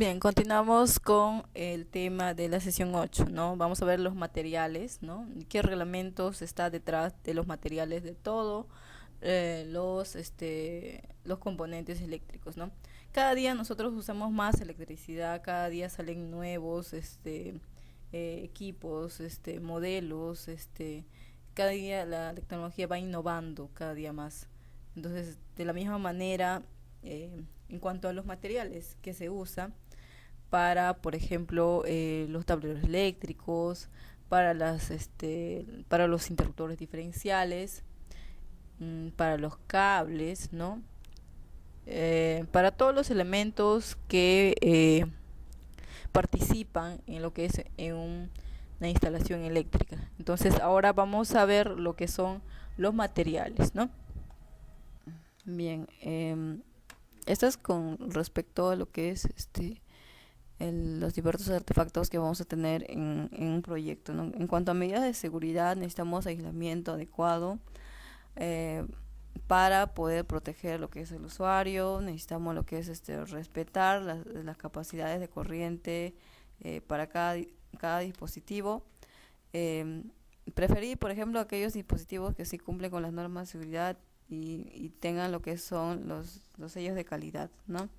Bien, continuamos con el tema de la sesión 8, ¿no? Vamos a ver los materiales, ¿no? ¿Qué reglamentos está detrás de los materiales de todo, los componentes eléctricos, ¿no? Cada día nosotros usamos más electricidad, cada día salen nuevos, equipos, modelos, cada día la tecnología va innovando cada día más. Entonces, de la misma manera, en cuanto a los materiales que se usa para, por ejemplo, los tableros eléctricos, para los interruptores diferenciales, para los cables, ¿no? Para todos los elementos que participan en lo que es una instalación eléctrica. Entonces ahora vamos a ver lo que son los materiales, ¿no? Bien, esto es con respecto a lo que es los diversos artefactos que vamos a tener en un proyecto, ¿no? En cuanto a medidas de seguridad, necesitamos aislamiento adecuado para poder proteger lo que es el usuario. Necesitamos lo que es respetar las capacidades de corriente para cada dispositivo. Preferir, por ejemplo, aquellos dispositivos que sí cumplen con las normas de seguridad y tengan lo que son los sellos de calidad, ¿no?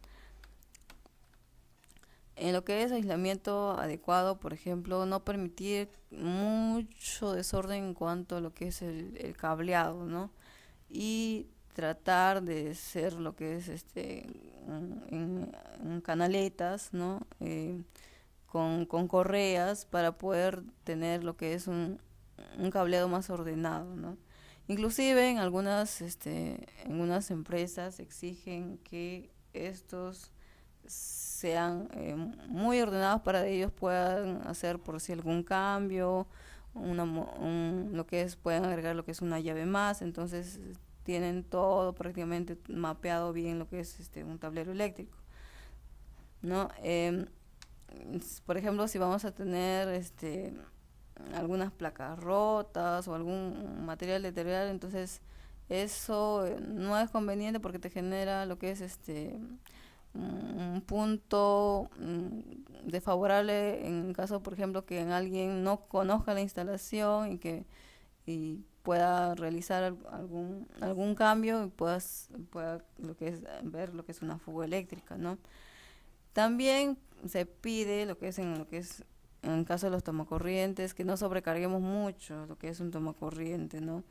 En lo que es aislamiento adecuado, por ejemplo, no permitir mucho desorden en cuanto a lo que es el cableado, ¿no? Y tratar de ser lo que es en canaletas, ¿no? Con correas para poder tener lo que es un cableado más ordenado, ¿no? Inclusive en algunas empresas exigen que estos sean muy ordenados para que ellos puedan hacer por si algún cambio, lo que es, pueden agregar lo que es una llave más. Entonces tienen todo prácticamente mapeado bien lo que es un tablero eléctrico, ¿no? Por ejemplo, si vamos a tener algunas placas rotas o algún material deteriorado, entonces eso no es conveniente porque te genera lo que es un punto desfavorable en caso, por ejemplo, que alguien no conozca la instalación y pueda realizar algún cambio y pueda lo que es ver lo que es una fuga eléctrica, ¿no? También se pide en caso de los tomacorrientes, que no sobrecarguemos mucho lo que es un tomacorriente, ¿no?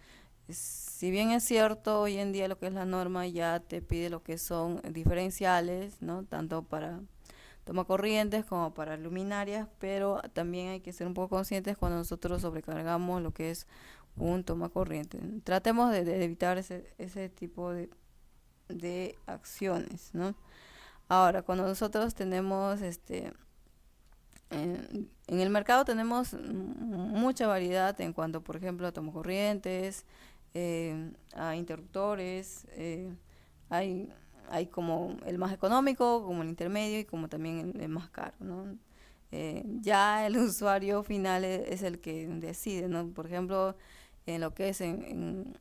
Si bien es cierto, hoy en día lo que es la norma ya te pide lo que son diferenciales, ¿no? Tanto para tomacorrientes como para luminarias, pero también hay que ser un poco conscientes cuando nosotros sobrecargamos lo que es un tomacorriente. Tratemos de evitar ese tipo de acciones, ¿no? Ahora, cuando nosotros tenemos en el mercado tenemos mucha variedad en cuanto, por ejemplo, a tomacorrientes, a interruptores. Hay como el más económico, como el intermedio y como también el más caro, ¿no? Ya el usuario final es el que decide, ¿no? Por ejemplo, en lo que es en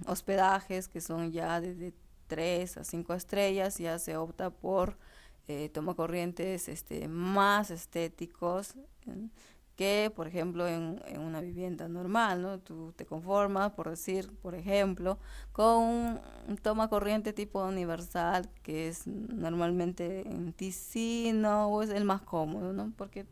hospedajes que son ya desde 3 a 5 estrellas, ya se opta por tomacorrientes más estéticos que, por ejemplo, en una vivienda normal, ¿no? Tú te conformas, por decir, por ejemplo, con un tomacorriente tipo universal, que es normalmente en Ticino, o es el más cómodo, ¿no? Porque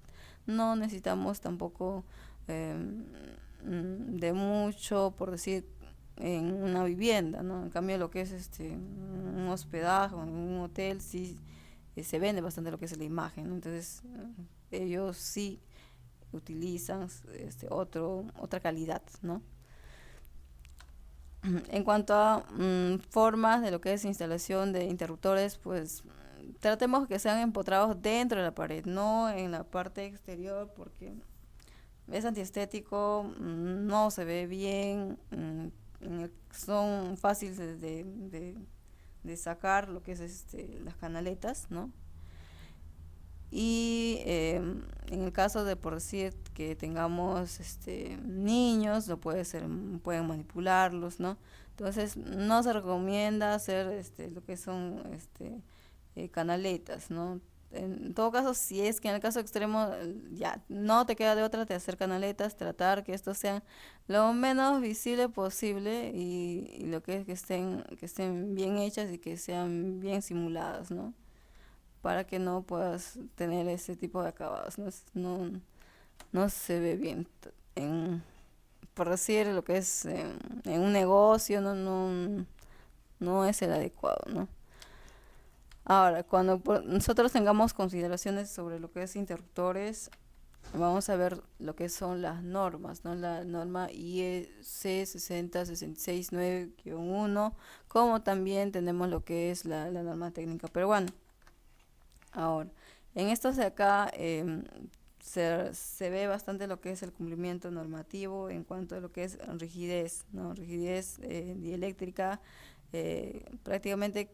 no necesitamos tampoco de mucho, por decir, en una vivienda, ¿no? En cambio, lo que es un hospedaje o un hotel, sí se vende bastante lo que es la imagen, ¿no? Entonces, ellos sí utilizan otra calidad, ¿no? En cuanto a formas de lo que es instalación de interruptores, pues tratemos que sean empotrados dentro de la pared, no en la parte exterior, porque es antiestético, no se ve bien, son fáciles de sacar lo que es las canaletas, ¿no? Y en el caso de, por decir, que tengamos niños, pueden manipularlos, ¿no? Entonces no se recomienda hacer lo que son canaletas, ¿no? En todo caso, si es que en el caso extremo ya no te queda de otra, te hacer canaletas, tratar que estos sean lo menos visible posible y lo que es que estén bien hechas y que sean bien simuladas, ¿no? Para que no puedas tener ese tipo de acabados, ¿no? No se ve bien por decir lo que es en un negocio, no es el adecuado, ¿no? Ahora, cuando nosotros tengamos consideraciones sobre lo que es interruptores, vamos a ver lo que son las normas, ¿no? La norma IEC 60669-1, como también tenemos lo que es la norma técnica peruana. Ahora, en estos de acá se ve bastante lo que es el cumplimiento normativo en cuanto a lo que es rigidez, ¿no? Rigidez dieléctrica, prácticamente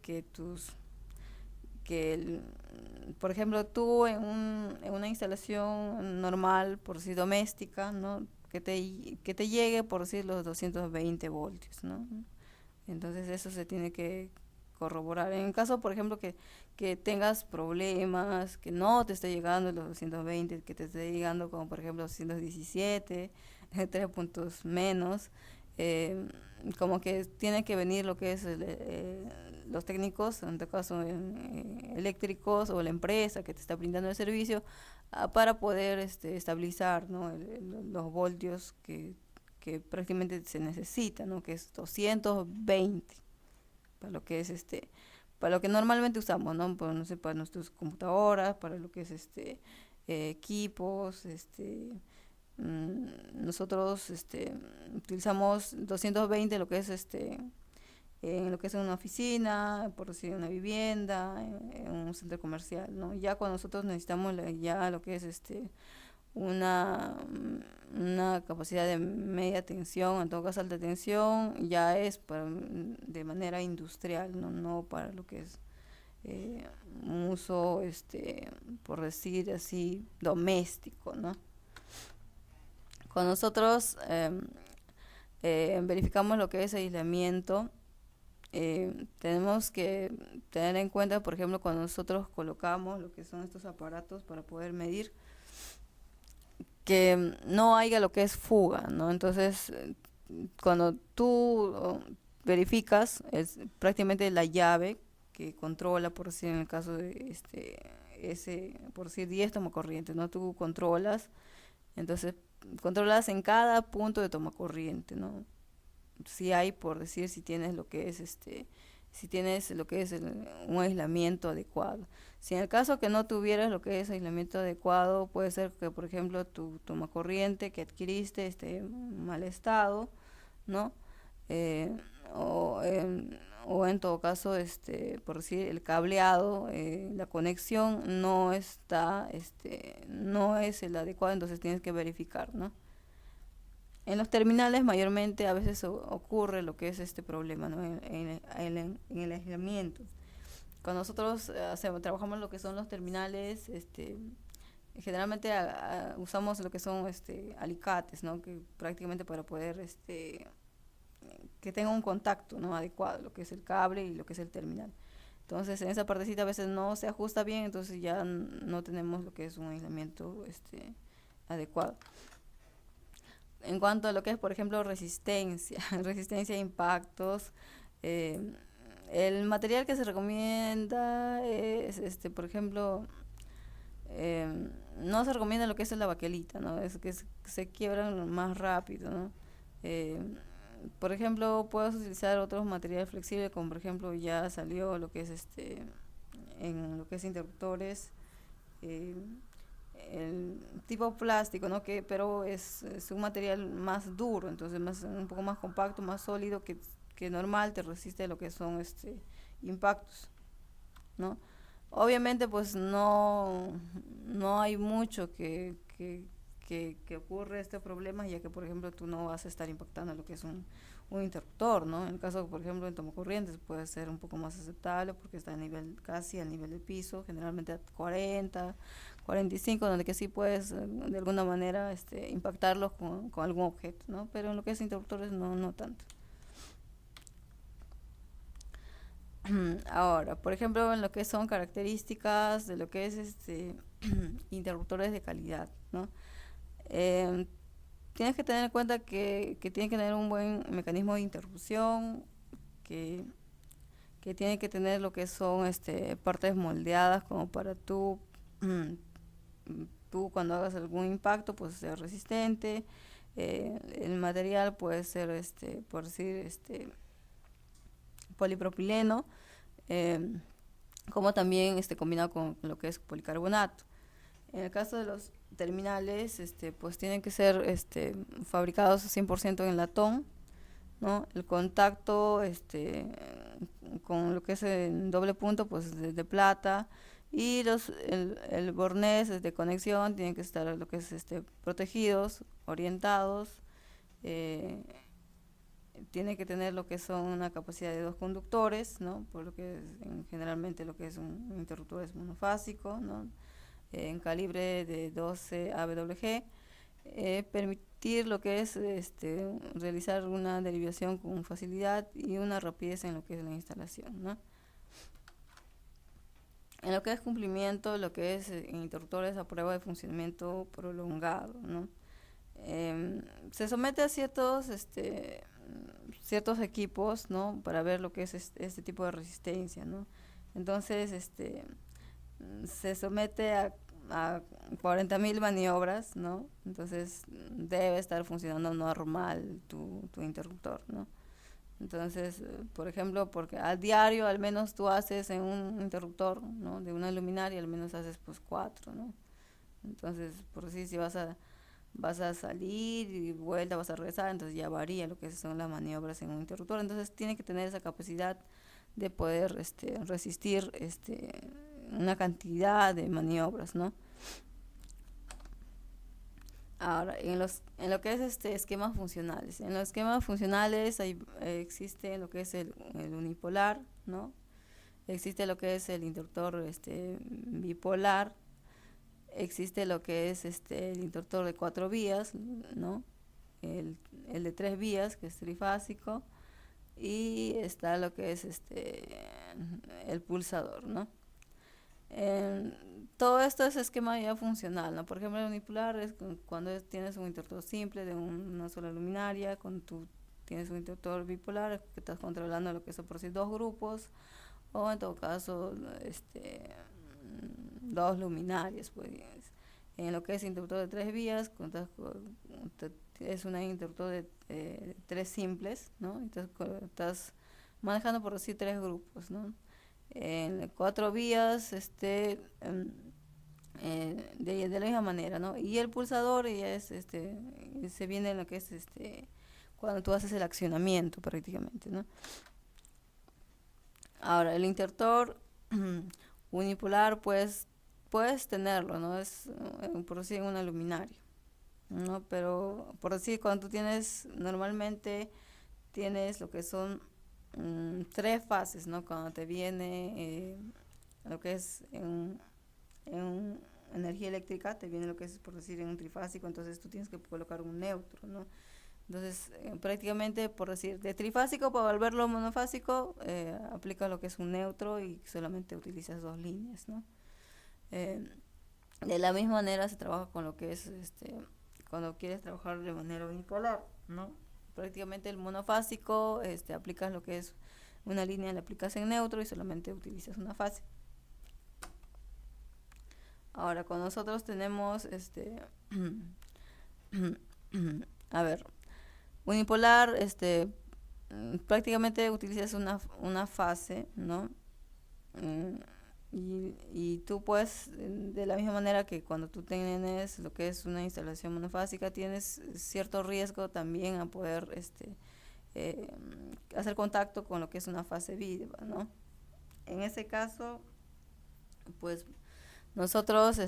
por ejemplo, tú en una instalación normal, por decir doméstica, ¿no? Que te llegue, por decir, los 220 voltios, ¿no? Entonces eso se tiene que corroborar. En caso, por ejemplo, que tengas problemas, que no te esté llegando los 220, que te esté llegando como por ejemplo 217, 3 puntos menos, eh, como que tiene que venir lo que es los técnicos, en este caso eléctricos o la empresa que te está brindando el servicio, para poder estabilizar, ¿no? Los voltios que prácticamente se necesita, ¿no? Que es 220 para lo que es para lo que normalmente usamos, ¿no? Pues, no sé, para nuestras computadoras, para lo que es equipos, nosotros utilizamos 220 lo que es en lo que es una oficina, por decir una vivienda, en un centro comercial, ¿no? Ya cuando nosotros necesitamos ya lo que es una, una capacidad de media tensión, en todo caso alta tensión, ya es de manera industrial, no para lo que es un uso, por decir así, doméstico, ¿no? Cuando nosotros verificamos lo que es aislamiento, tenemos que tener en cuenta, por ejemplo, cuando nosotros colocamos lo que son estos aparatos para poder medir, que no haya lo que es fuga, ¿no? Entonces, cuando tú verificas, es prácticamente la llave que controla, por decir en el caso de por decir 10 tomacorrientes, ¿no? Tú controlas, entonces controlas en cada punto de tomacorriente, ¿no? Si hay, por decir, si tienes lo que es un aislamiento adecuado. Si en el caso que no tuvieras lo que es aislamiento adecuado, puede ser que, por ejemplo, tu tomacorriente que adquiriste esté en mal estado, ¿no? Eh, o en todo caso, por decir, el cableado, la conexión no es el adecuado, entonces tienes que verificar, ¿no? En los terminales mayormente a veces ocurre lo que es este problema, ¿no? En el aislamiento. Cuando nosotros trabajamos lo que son los terminales, generalmente usamos lo que son alicates, ¿no? Que prácticamente para poder que tenga un contacto, ¿no? Adecuado, lo que es el cable y lo que es el terminal. Entonces en esa partecita a veces no se ajusta bien, entonces ya no tenemos lo que es un aislamiento adecuado. En cuanto a lo que es, por ejemplo, resistencia, resistencia a impactos, eh, el material que se recomienda es, por ejemplo, no se recomienda lo que es la baquelita, ¿no? Es que se quiebran más rápido, ¿no? Eh, por ejemplo, puedes utilizar otros materiales flexibles, como por ejemplo ya salió lo que es en lo que es interruptores, eh, el tipo plástico, ¿no? Pero es un material más duro, entonces un poco más compacto, más sólido que normal, te resiste lo que son impactos, ¿no? Obviamente pues no hay mucho que ocurre este problema, ya que por ejemplo tú no vas a estar impactando lo que es un interruptor, ¿no? En el caso, por ejemplo, en tomacorrientes puede ser un poco más aceptable porque está casi al nivel del piso, generalmente a 40, 45, donde que sí puedes de alguna manera impactarlos con algún objeto, ¿no? Pero en lo que es interruptores no tanto. Ahora, por ejemplo, en lo que son características de lo que es interruptores de calidad, ¿no? Em, Tienes que tener en cuenta que tiene que tener un buen mecanismo de interrupción, que, que tiene que tener lo que son partes moldeadas como para tú cuando hagas algún impacto pues ser resistente. El material puede ser por decir polipropileno, eh, como también combinado con lo que es policarbonato. En el caso de los terminales, pues tienen que ser fabricados 100% en latón, ¿no? El contacto con lo que es el doble punto, pues de plata, y el bornés de conexión tienen que estar lo que es protegidos, orientados, eh, tiene que tener lo que son una capacidad de 2 conductores, ¿no? Por lo que generalmente lo que es un interruptor es monofásico, ¿no? En calibre de 12 AWG, permitir lo que es realizar una derivación con facilidad y una rapidez en lo que es la instalación, ¿no? En lo que es cumplimiento, lo que es interruptores a prueba de funcionamiento prolongado, ¿no? Se somete a ciertos equipos, ¿no? Para ver lo que es este tipo de resistencia, ¿no? Entonces, se somete a 40.000 maniobras, ¿no? Entonces debe estar funcionando normal tu interruptor, ¿no? Entonces, por ejemplo, porque a diario al menos tú haces en un interruptor, ¿no? De una luminaria al menos haces pues 4, ¿no? Entonces, por decir, si vas a salir y vuelta, vas a regresar, entonces ya varía lo que son las maniobras en un interruptor. Entonces tiene que tener esa capacidad de poder resistir una cantidad de maniobras, ¿no? Ahora, en lo que es esquemas funcionales. En los esquemas funcionales existe lo que es el unipolar, ¿no? Existe lo que es el interruptor bipolar, existe lo que es el interruptor de 4 vías, ¿no? El de 3 vías, que es trifásico, y está lo que es el pulsador, ¿no? Todo esto es esquema ya funcional, ¿no? Por ejemplo, el unipolar es cuando tienes un interruptor simple de una sola luminaria, cuando tú tienes un interruptor bipolar que estás controlando lo que son por sí 2 grupos, o en todo caso 2 luminarias, pues. En lo que es interruptor de 3 vías, es un interruptor de 3 simples, ¿no? Entonces estás manejando por decir 3 grupos, ¿no? En 4 vías, de la misma manera, ¿no? Y el pulsador ya se viene en lo que es cuando tú haces el accionamiento prácticamente, ¿no? Ahora, el interruptor unipolar, pues puedes tenerlo, ¿no? Es por decir una luminaria, ¿no? Pero por decir, cuando tú normalmente tienes lo que son 3 fases, ¿no? Cuando te viene lo que es en energía eléctrica, te viene lo que es, por decir, en un trifásico, entonces tú tienes que colocar un neutro, ¿no? Entonces, prácticamente, por decir, de trifásico para volverlo monofásico, aplica lo que es un neutro y solamente utilizas 2 líneas, ¿no? Eh, de la misma manera se trabaja con lo que es cuando quieres trabajar de manera unipolar, ¿no? Prácticamente el monofásico, aplicas lo que es una línea, la aplicas en neutro y solamente utilizas una fase. Ahora, con nosotros tenemos a ver, unipolar, prácticamente utilizas una fase, ¿no? Mm, y tú puedes, de la misma manera que cuando tú tienes lo que es una instalación monofásica, tienes cierto riesgo también a poder eh, hacer contacto con lo que es una fase viva, ¿no? En ese caso, pues nosotros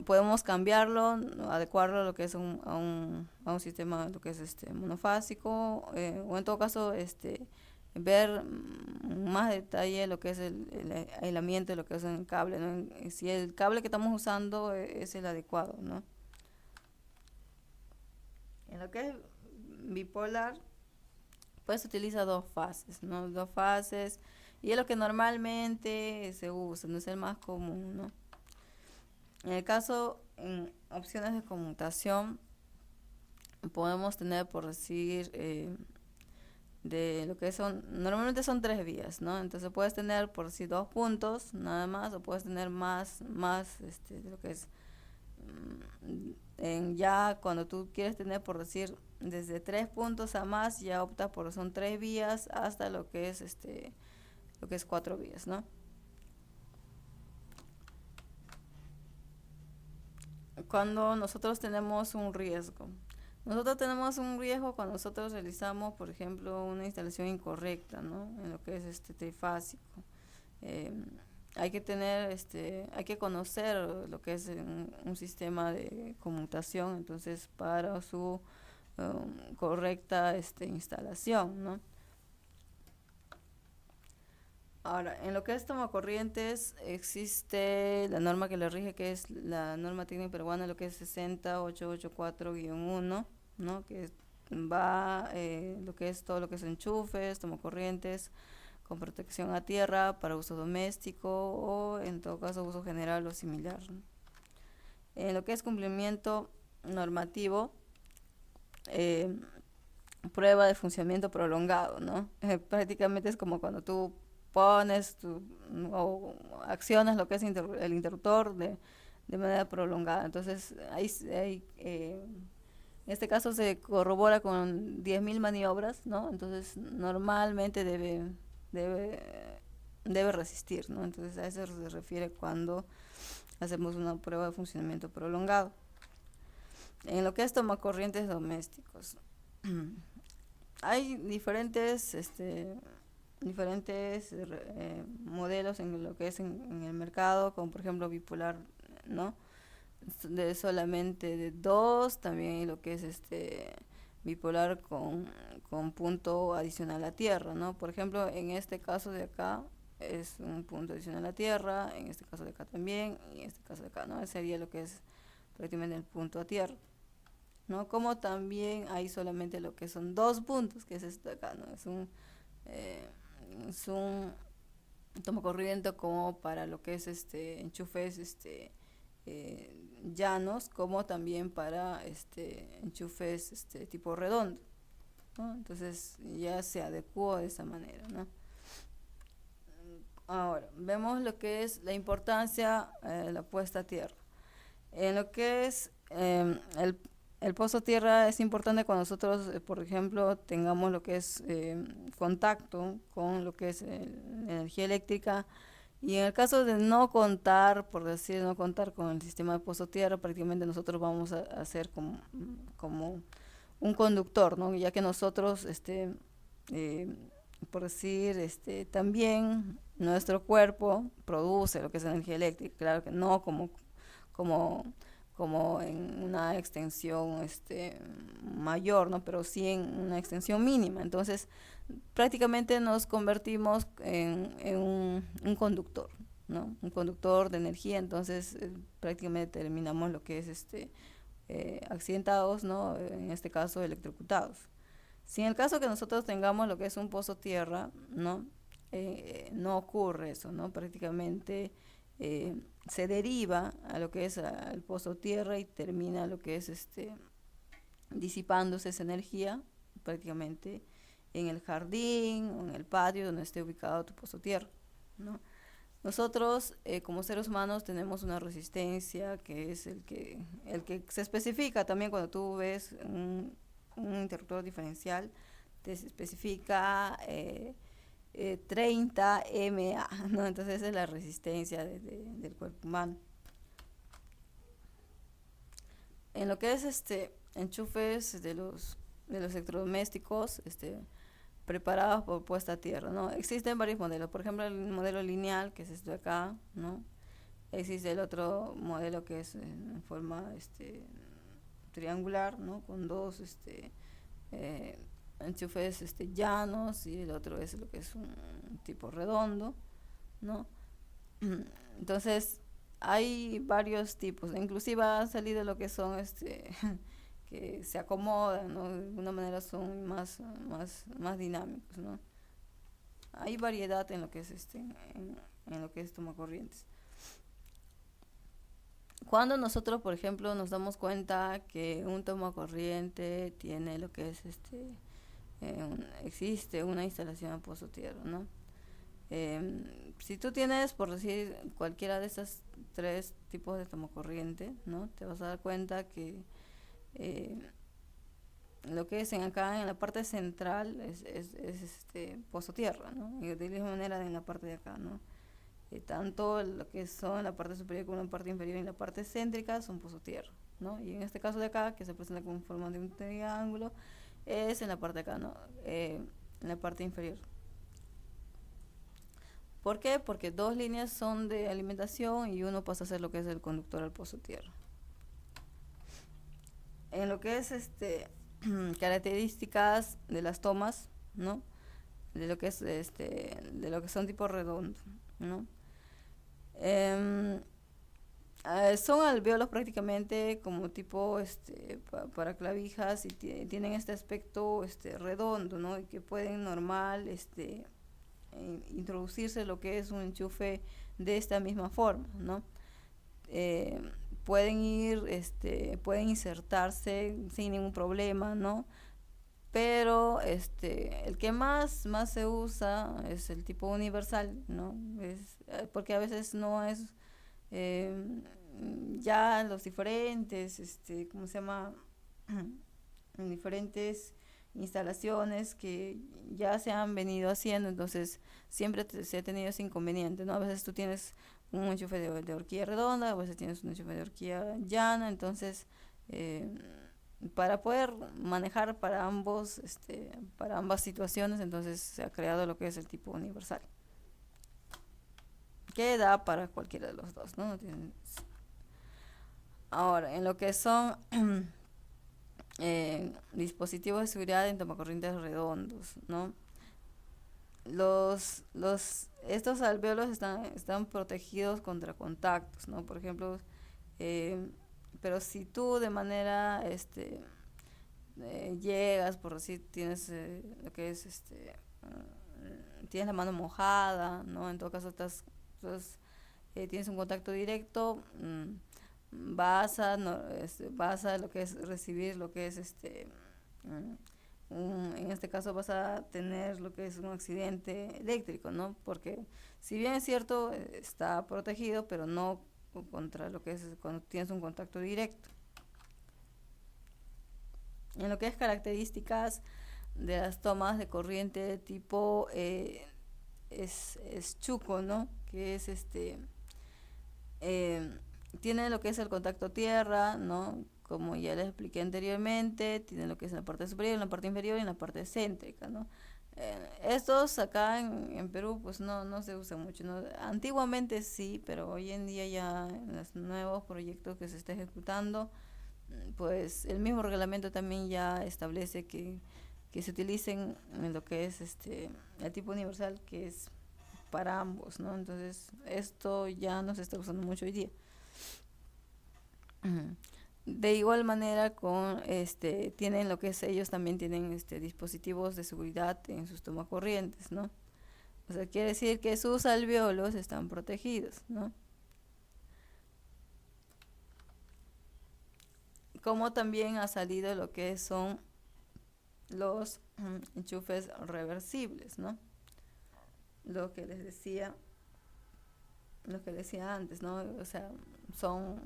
podemos cambiarlo, ¿no? Adecuarlo a lo que es a un sistema lo que es monofásico, o en todo caso ver más detalle lo que es el aislamiento de lo que es el cable, ¿no? Si el cable que estamos usando es el adecuado, ¿no? En lo que es bipolar, pues se utiliza dos fases, ¿no? Dos fases, y es lo que normalmente se usa, no es el más común, ¿no? En el caso, en opciones de conmutación, podemos tener, por decir, de lo que son, normalmente son tres vías, ¿no? Entonces puedes tener, por decir, dos puntos, nada más, o puedes tener más, de lo que es, ya cuando tú quieres tener, por decir, desde 3 puntos a más, ya optas por, son tres vías, hasta lo que es 4 vías, ¿no? Cuando nosotros tenemos un riesgo. Nosotros tenemos un riesgo cuando nosotros realizamos, por ejemplo, una instalación incorrecta, ¿no? En lo que es trifásico. Eh, hay que conocer lo que es un sistema de conmutación, entonces para su correcta instalación, ¿no? Ahora, en lo que es tomacorrientes, existe la norma que le rige, que es la norma técnica peruana, lo que es 60884-1, ¿no? Que va lo que es todo lo que es enchufes, tomacorrientes, con protección a tierra para uso doméstico o en todo caso uso general o similar, ¿no? En lo que es cumplimiento normativo, eh, prueba de funcionamiento prolongado, ¿no? Prácticamente es como cuando tú pones o accionas lo que es el interruptor de manera prolongada. Entonces, en este caso se corrobora con 10.000 maniobras, ¿no? Entonces, normalmente debe, debe resistir, ¿no? Entonces, a eso se refiere cuando hacemos una prueba de funcionamiento prolongado. En lo que es tomacorrientes domésticos, hay diferentes modelos en lo que es en el mercado, como por ejemplo bipolar, ¿no? De solamente de dos, también hay lo que es bipolar con punto adicional a tierra, ¿no? Por ejemplo, en este caso de acá es un punto adicional a tierra, en este caso de acá también, y en este caso de acá, ¿no? Ese sería lo que es prácticamente el punto a tierra, ¿no? Como también hay solamente lo que son dos puntos, que es esto de acá, ¿no? Eh, es un tomacorriente como para lo que es enchufes eh, llanos, como también para enchufes tipo redondo, ¿no? Entonces ya se adecuó de esa manera, ¿no? Ahora vemos lo que es la importancia de la puesta a tierra. En lo que es el pozo tierra es importante cuando nosotros, por ejemplo, tengamos lo que es contacto con lo que es energía eléctrica, y en el caso de no contar, por decir, no contar con el sistema de pozo tierra, prácticamente nosotros vamos a hacer como un conductor, ¿no? Ya que nosotros, eh, por decir, también nuestro cuerpo produce lo que es energía eléctrica, claro que no como, como en una extensión mayor, ¿no? Pero sí en una extensión mínima. Entonces, prácticamente nos convertimos en un conductor, ¿no? Un conductor de energía. Entonces, prácticamente terminamos lo que es accidentados, ¿no? En este caso, electrocutados. Si en el caso que nosotros tengamos lo que es un pozo tierra, ¿no? No ocurre eso, ¿no? Prácticamente se deriva a lo que es al pozo tierra y termina lo que es disipándose esa energía prácticamente en el jardín o en el patio donde esté ubicado tu pozo tierra, ¿no? Nosotros como seres humanos tenemos una resistencia que es el que se especifica también cuando tú ves un interruptor diferencial, te especifica 30 MA, ¿no? Entonces esa es la resistencia del cuerpo humano. En lo que es enchufes de los electrodomésticos, preparados por puesta a tierra, ¿no? Existen varios modelos, por ejemplo el modelo lineal, que es esto de acá, ¿no? Existe el otro modelo que es en forma triangular, ¿no? Con dos eh, enchufes llanos, y el otro es lo que es un tipo redondo, ¿no? Entonces hay varios tipos, inclusive ha salido lo que son que se acomodan, ¿no? De alguna manera son más dinámicos, ¿no? Hay variedad en lo que es en lo que es tomacorrientes. Cuando nosotros, por ejemplo, nos damos cuenta que un tomacorriente tiene lo que es existe una instalación a pozo tierra, ¿no? Si tú tienes, por decir, cualquiera de esas tres tipos de tomacorriente, ¿no? Te vas a dar cuenta que eh, lo que es acá en la parte central es pozo tierra, ¿no? Y de la misma manera en la parte de acá, ¿no? Tanto lo que son la parte superior como la parte inferior y la parte céntrica son pozo tierra, ¿no? Y en este caso de acá, que se presenta como forma de un triángulo, es en la parte de acá, ¿no? En la parte inferior. ¿Por qué? Porque dos líneas son de alimentación y uno pasa a ser lo que es el conductor al pozo tierra. En lo que es características de las tomas, ¿no? De lo que es de lo que son tipo redondo, ¿no? Em, son alvéolos prácticamente como tipo para clavijas y tienen este aspecto redondo, ¿no? Y que pueden normal introducirse lo que es un enchufe de esta misma forma, ¿no? Eh, pueden insertarse sin ningún problema, ¿no? Pero el que más se usa es el tipo universal, ¿no? Porque a veces no es eh, ya los diferentes, ¿cómo se llama? Diferentes instalaciones que ya se han venido haciendo, entonces siempre se ha tenido ese inconveniente, ¿no? A veces tú tienes un enchufe de horquilla redonda, a veces tienes un enchufe de horquilla llana, entonces eh, para poder manejar para ambas situaciones, entonces se ha creado lo que es el tipo universal, que da para cualquiera de los dos, ¿no? Ahora, en lo que son dispositivos de seguridad en tomacorrientes redondos, ¿no? Estos alvéolos están protegidos contra contactos, ¿no? Por ejemplo, eh, pero si tú de manera llegas, por decir, tienes lo que es tienes la mano mojada, ¿no? En todo caso tienes un contacto directo, vas a lo que es recibir lo que es en este caso vas a tener lo que es un accidente eléctrico, ¿no? Porque si bien es cierto, está protegido, pero no contra lo que es cuando tienes un contacto directo. En lo que es características de las tomas de corriente de tipo es chuco, ¿no? Que es eh, tiene lo que es el contacto tierra, ¿no? Como ya les expliqué anteriormente, tiene lo que es en la parte superior, en la parte inferior y en la parte céntrica, ¿no? Estos acá en Perú pues no se usan mucho, ¿no? Antiguamente sí, pero hoy en día ya en los nuevos proyectos que se está ejecutando, pues el mismo reglamento también ya establece que se utilicen en lo que es el tipo universal, que es para ambos, ¿no? Entonces esto ya no se está usando mucho hoy día. De igual manera tienen lo que es ellos también tienen dispositivos de seguridad en sus tomacorrientes, ¿no? O sea, quiere decir que sus alvéolos están protegidos, ¿no? Como también ha salido lo que son los enchufes reversibles, ¿no? Lo que les decía, lo que decía antes, ¿no? O sea, son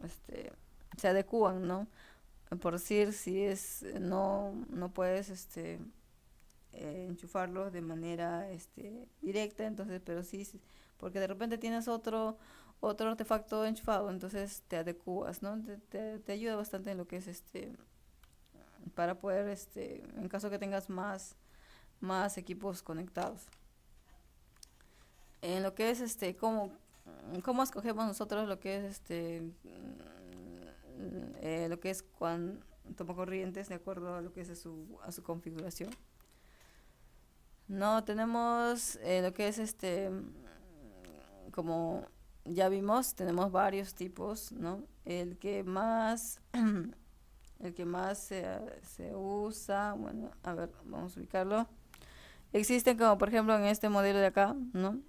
se adecúan, ¿no? Por decir, si no puedes enchufarlo de manera directa, entonces, pero sí, porque de repente tienes otro artefacto enchufado, entonces te adecuas, ¿no? Te ayuda bastante en lo que es para poder en caso que tengas más equipos conectados. En lo que es cómo escogemos nosotros lo que es lo que es cuando tomacorrientes de acuerdo a lo que es a su configuración. No tenemos lo que es como ya vimos, tenemos varios tipos, ¿no? El que más el que más se usa, bueno, a ver, vamos a ubicarlo. Existen como por ejemplo en este modelo de acá, ¿no?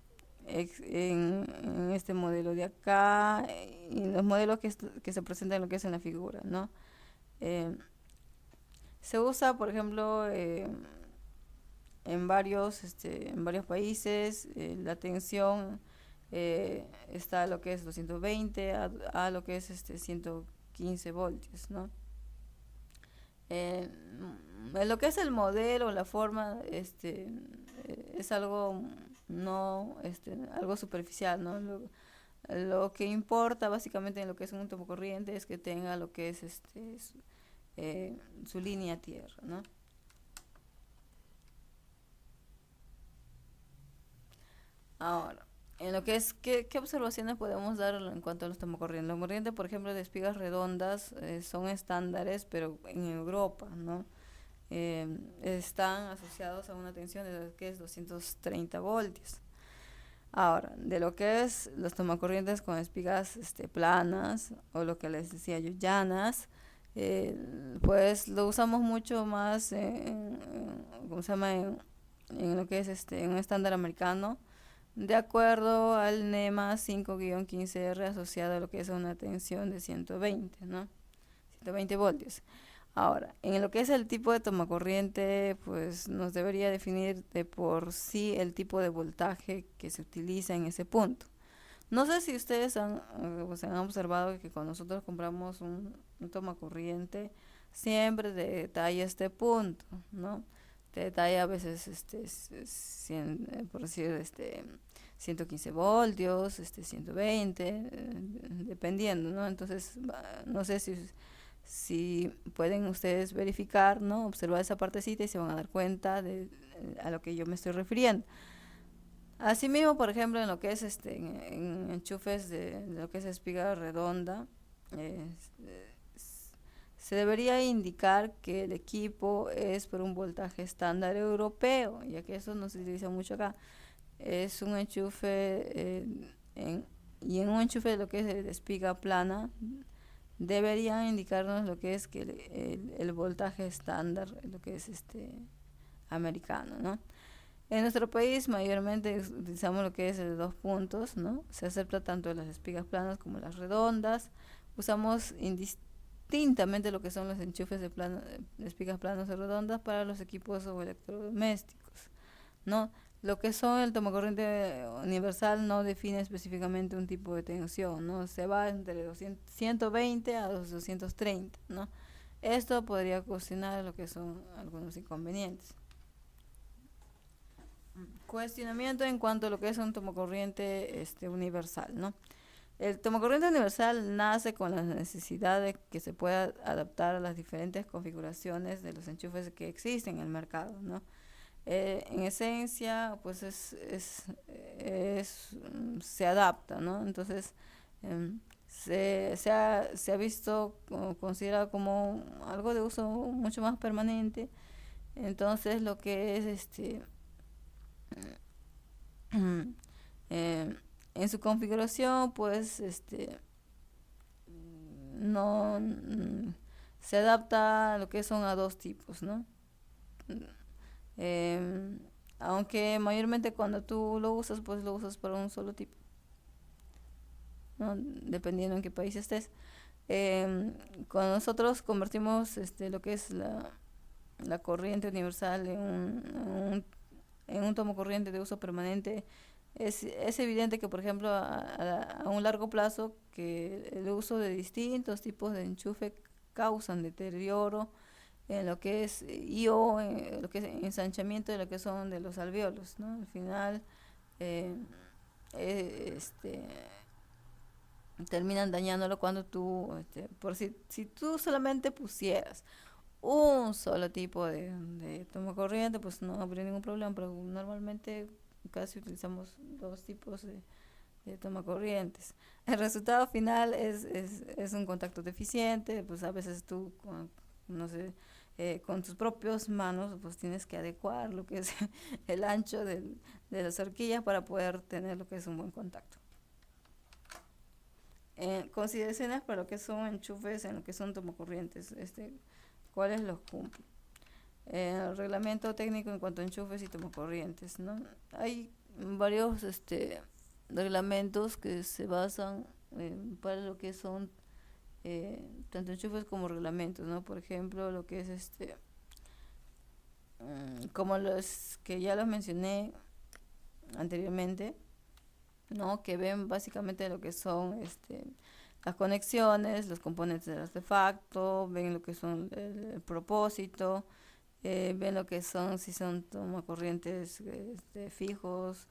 En este modelo de acá, y los modelos que se presentan en lo que es en la figura, ¿no? Eh, Se usa, por ejemplo, en varios países, la tensión está a lo que es 220 a lo que es 115 voltios, ¿no? Eh, en lo que es el modelo, la forma, es algo no, algo superficial, ¿no? Lo que importa básicamente en lo que es un tomocorriente es que tenga lo que es su línea tierra, ¿no? Ahora, en lo que es, ¿qué observaciones podemos dar en cuanto a los tomocorrientes? Los corrientes, por ejemplo, de espigas redondas son estándares, pero en Europa, ¿no? Están asociados a una tensión de lo que es 230 voltios. Ahora, de lo que es los tomacorrientes con espigas planas, o lo que les decía yo, llanas, pues lo usamos mucho más ¿cómo se llama? En lo que es en un estándar americano, de acuerdo al NEMA 5-15R asociado a lo que es una tensión de 120, ¿no? 120 voltios. Ahora, en lo que es el tipo de tomacorriente, pues nos debería definir de por sí el tipo de voltaje que se utiliza en ese punto. No sé si ustedes pues han observado que cuando nosotros compramos un tomacorriente, siempre detalla este punto, ¿no? Te detalla a veces, por decir, 115 voltios, 120, dependiendo, ¿no? Entonces, no sé si pueden ustedes verificar, ¿no? Observar esa partecita y se van a dar cuenta de a lo que yo me estoy refiriendo. Asimismo, por ejemplo, en lo que es en enchufes de lo que es espiga redonda, eh, se debería indicar que el equipo es por un voltaje estándar europeo, ya que eso no se utiliza mucho acá. Es un enchufe y en un enchufe de lo que es de espiga plana deberían indicarnos lo que es que el voltaje estándar, lo que es americano, ¿no? En nuestro país mayormente utilizamos lo que es el de 2 puntos, ¿no? Se acepta tanto las espigas planas como las redondas. Usamos indistintamente lo que son los enchufes de espigas planas o redondas para los equipos o electrodomésticos, ¿no? Lo que son el tomacorriente universal no define específicamente un tipo de tensión, ¿no? Se va entre 120 a 230, ¿no? Esto podría ocasionar lo que son algunos inconvenientes. Cuestionamiento en cuanto a lo que es un tomacorriente universal, ¿no? El tomacorriente universal nace con la necesidad de que se pueda adaptar a las diferentes configuraciones de los enchufes que existen en el mercado, ¿no? En esencia, pues se adapta, ¿no? Entonces, se ha visto considerado como algo de uso mucho más permanente. Entonces, lo que es eh, en su configuración, pues no se adapta a lo que son a dos tipos, ¿no? Eh, Aunque mayormente cuando tú lo usas, pues lo usas para un solo tipo, ¿no? Dependiendo en qué país estés. Cuando nosotros convertimos lo que es la corriente universal en un tomo corriente de uso permanente, es evidente que, por ejemplo, a un largo plazo, que el uso de distintos tipos de enchufe causan deterioro en lo que es en lo que es ensanchamiento de lo que son de los alvéolos, ¿no? Al final, eh, eh, este, terminan dañándolo cuando tú, si tú solamente pusieras un solo tipo de toma corriente, pues no habría ningún problema, pero normalmente casi utilizamos dos tipos de toma corrientes. El resultado final es un contacto deficiente, pues a veces tú, no sé, con tus propias manos, pues tienes que adecuar lo que es el ancho de las horquillas para poder tener lo que es un buen contacto. consideraciones para lo que son enchufes, en lo que son tomacorrientes, cuáles los cumple. El reglamento técnico en cuanto a enchufes y tomacorrientes, ¿no? Hay varios reglamentos que se basan para lo que son tanto enchufes como reglamentos, ¿no? Por ejemplo, lo que es como los que ya los mencioné anteriormente, ¿no? Que ven básicamente lo que son las conexiones, los componentes del artefacto, ven lo que son el propósito, ven lo que son, si son tomacorrientes fijos,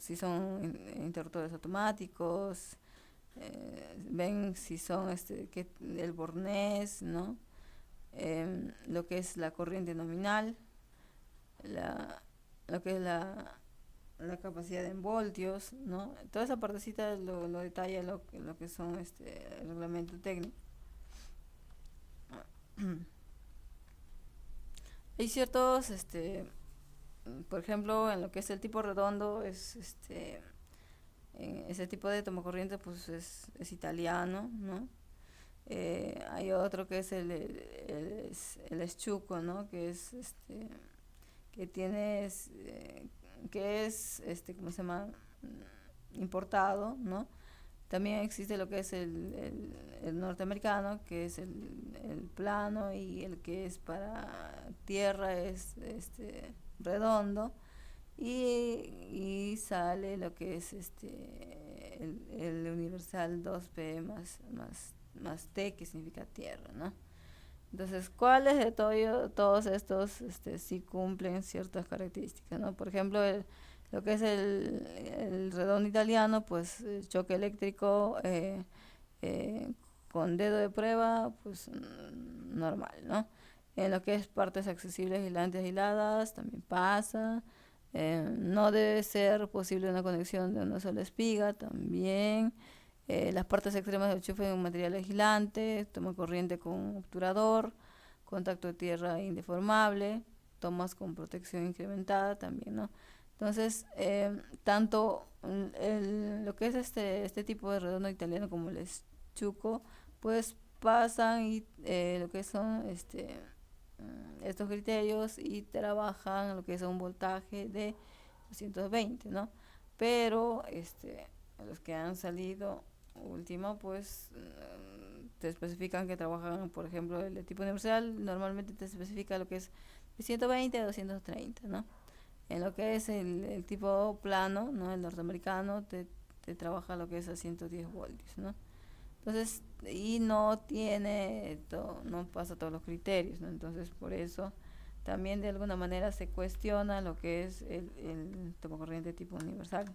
si son interruptores automáticos, ven si son el bornés, ¿no? Lo que es la corriente nominal, lo que es la capacidad en voltios, ¿no? Toda esa partecita lo detalla lo que son el reglamento técnico. Hay ciertos, por ejemplo, en lo que es el tipo redondo, ese tipo de tomacorriente pues es italiano, ¿no? Hay otro que es el eschuco, ¿no? Que es que tiene que es ¿cómo se llama? Importado, ¿no? También existe lo que es el norteamericano, que es el plano, y el que es para tierra es redondo, y sale lo que es el universal 2P más T, que significa tierra, ¿no? Entonces, ¿cuáles de todos estos sí cumplen ciertas características, ¿no? Por ejemplo, lo que es el redondo italiano, pues choque eléctrico con dedo de prueba, pues normal, ¿no? En lo que es partes accesibles, aislantes, aisladas, también pasa. No debe ser posible una conexión de una sola espiga, también. Las partes extremas del enchufe en un material aislante, toma corriente con obturador, contacto de tierra indeformable, tomas con protección incrementada también, ¿no? Entonces, tanto lo que es este tipo de redondo italiano como el eschuco, pues pasan y lo que son estos criterios, y trabajan lo que es un voltaje de 220, ¿no? Pero los que han salido último, pues te especifican que trabajan, por ejemplo, el de tipo universal normalmente te especifica lo que es de 120 a 230, ¿no? En lo que es el tipo plano, ¿no? El norteamericano te trabaja lo que es a 110 voltios, ¿no? Entonces, y no no pasa todos los criterios, ¿no? Entonces, por eso también de alguna manera se cuestiona lo que es el tomacorriente tipo universal.